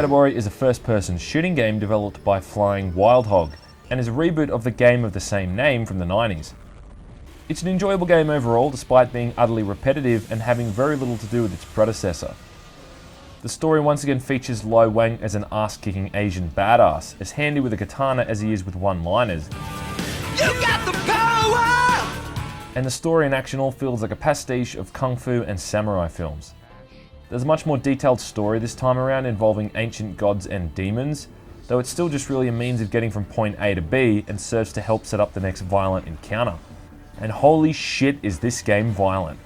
Shadow Warrior is a first-person shooting game developed by Flying Wild Hog, and is a reboot of the game of the same name from the 90s. It's an enjoyable game overall, despite being utterly repetitive and having very little to do with its predecessor. The story once again features Wang as an ass-kicking Asian badass, as handy with a katana as he is with one-liners. You got the power! And the story and action all feels like a pastiche of kung fu and samurai films. There's a much more detailed story this time around involving ancient gods and demons, though it's still just really a means of getting from point A to B and serves to help set up the next violent encounter. And holy shit is this game violent.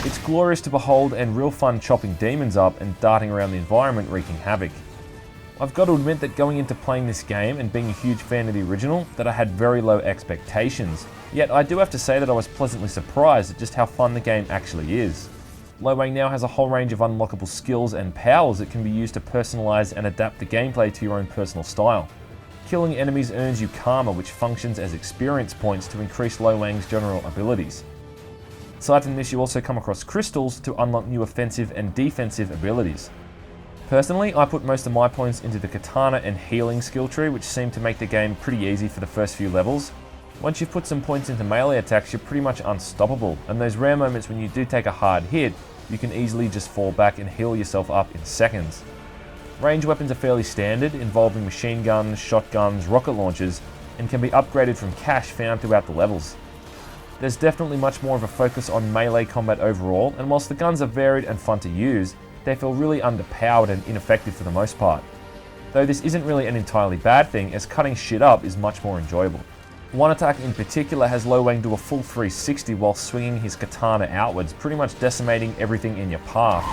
It's glorious to behold and real fun chopping demons up and darting around the environment wreaking havoc. I've got to admit that going into playing this game and being a huge fan of the original, that I had very low expectations. Yet I do have to say that I was pleasantly surprised at just how fun the game actually is. Wang now has a whole range of unlockable skills and powers that can be used to personalize and adapt the gameplay to your own personal style. Killing enemies earns you karma, which functions as experience points to increase Wang's general abilities. Aside from this, you also come across crystals to unlock new offensive and defensive abilities. Personally, I put most of my points into the katana and healing skill tree, which seemed to make the game pretty easy for the first few levels. Once you've put some points into melee attacks, you're pretty much unstoppable, and those rare moments when you do take a hard hit, you can easily just fall back and heal yourself up in seconds. Range weapons are fairly standard, involving machine guns, shotguns, rocket launchers, and can be upgraded from cash found throughout the levels. There's definitely much more of a focus on melee combat overall, and whilst the guns are varied and fun to use, they feel really underpowered and ineffective for the most part. Though this isn't really an entirely bad thing, as cutting shit up is much more enjoyable. One attack in particular has Wang do a full 360 while swinging his katana outwards, pretty much decimating everything in your path.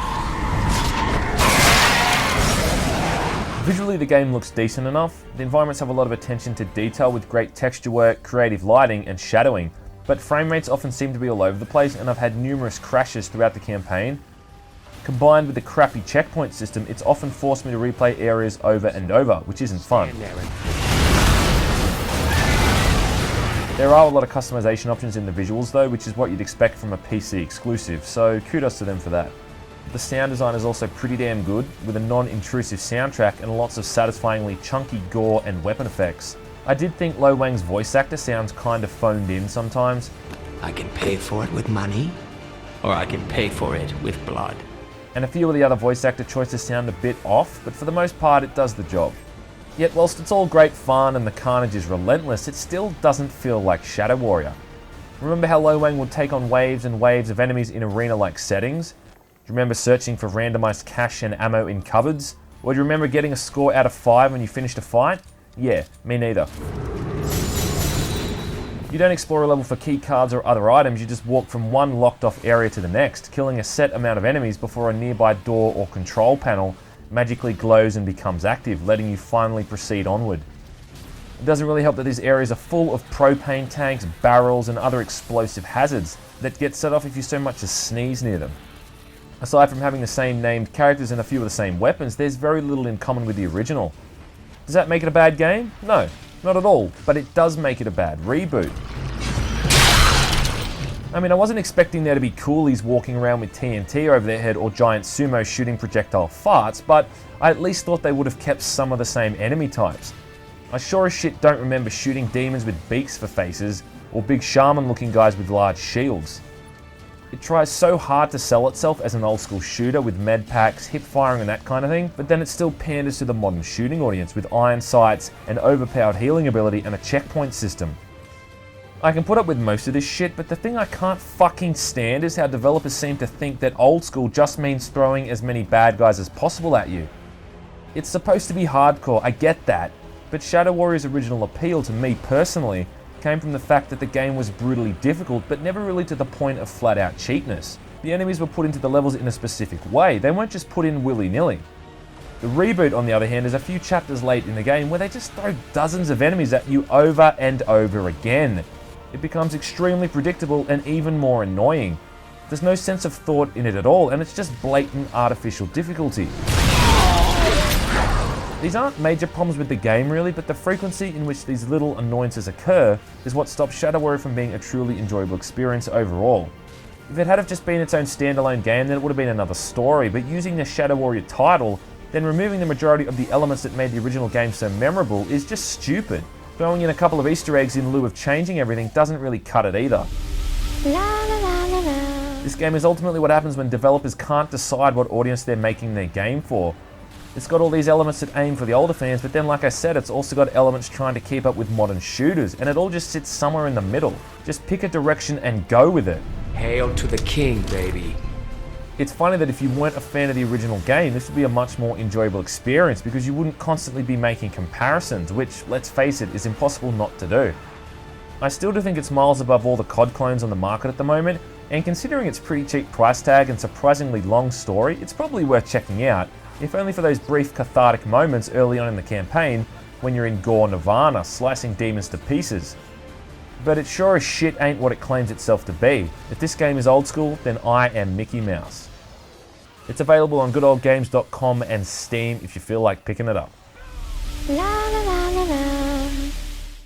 Visually, the game looks decent enough. The environments have a lot of attention to detail with great texture work, creative lighting, and shadowing, but frame rates often seem to be all over the place, and I've had numerous crashes throughout the campaign. Combined with the crappy checkpoint system, it's often forced me to replay areas over and over, which isn't fun. There are a lot of customization options in the visuals though, which is what you'd expect from a PC exclusive, so kudos to them for that. The sound design is also pretty damn good, with a non-intrusive soundtrack and lots of satisfyingly chunky gore and weapon effects. I did think Wang's voice actor sounds kind of phoned in sometimes. I can pay for it with money, or I can pay for it with blood. And a few of the other voice actor choices sound a bit off, but for the most part it does the job. Yet whilst it's all great fun and the carnage is relentless, it still doesn't feel like Shadow Warrior. Remember how Wang would take on waves and waves of enemies in arena-like settings? Do you remember searching for randomized cash and ammo in cupboards? Or do you remember getting a score out of 5 when you finished a fight? Yeah, me neither. You don't explore a level for key cards or other items, you just walk from one locked off area to the next, killing a set amount of enemies before a nearby door or control panel magically glows and becomes active, letting you finally proceed onward. It doesn't really help that these areas are full of propane tanks, barrels, and other explosive hazards that get set off if you so much as sneeze near them. Aside from having the same named characters and a few of the same weapons, there's very little in common with the original. Does that make it a bad game? No, not at all, but it does make it a bad reboot. I mean, I wasn't expecting there to be coolies walking around with TNT over their head or giant sumo shooting projectile farts, but I at least thought they would have kept some of the same enemy types. I sure as shit don't remember shooting demons with beaks for faces, or big shaman looking guys with large shields. It tries so hard to sell itself as an old school shooter with med packs, hip firing and that kind of thing, but then it still panders to the modern shooting audience with iron sights, an overpowered healing ability and a checkpoint system. I can put up with most of this shit, but the thing I can't fucking stand is how developers seem to think that old school just means throwing as many bad guys as possible at you. It's supposed to be hardcore, I get that, but Shadow Warrior's original appeal to me personally came from the fact that the game was brutally difficult, but never really to the point of flat out cheapness. The enemies were put into the levels in a specific way, they weren't just put in willy-nilly. The reboot, on the other hand, is a few chapters late in the game where they just throw dozens of enemies at you over and over again. It becomes extremely predictable and even more annoying. There's no sense of thought in it at all, and it's just blatant artificial difficulty. These aren't major problems with the game really, but the frequency in which these little annoyances occur is what stops Shadow Warrior from being a truly enjoyable experience overall. If it had have just been its own standalone game, then it would have been another story, but using the Shadow Warrior title, then removing the majority of the elements that made the original game so memorable is just stupid. Throwing in a couple of Easter eggs in lieu of changing everything doesn't really cut it either. This game is ultimately what happens when developers can't decide what audience they're making their game for. It's got all these elements that aim for the older fans, but then like I said, it's also got elements trying to keep up with modern shooters, and it all just sits somewhere in the middle. Just pick a direction and go with it. Hail to the king, baby. It's funny that if you weren't a fan of the original game, this would be a much more enjoyable experience because you wouldn't constantly be making comparisons, which, let's face it, is impossible not to do. I still do think it's miles above all the COD clones on the market at the moment, and considering its pretty cheap price tag and surprisingly long story, it's probably worth checking out, if only for those brief cathartic moments early on in the campaign when you're in gore nirvana, slicing demons to pieces. But it sure as shit ain't what it claims itself to be. If this game is old school, then I am Mickey Mouse. It's available on goodoldgames.com and Steam if you feel like picking it up. La la la.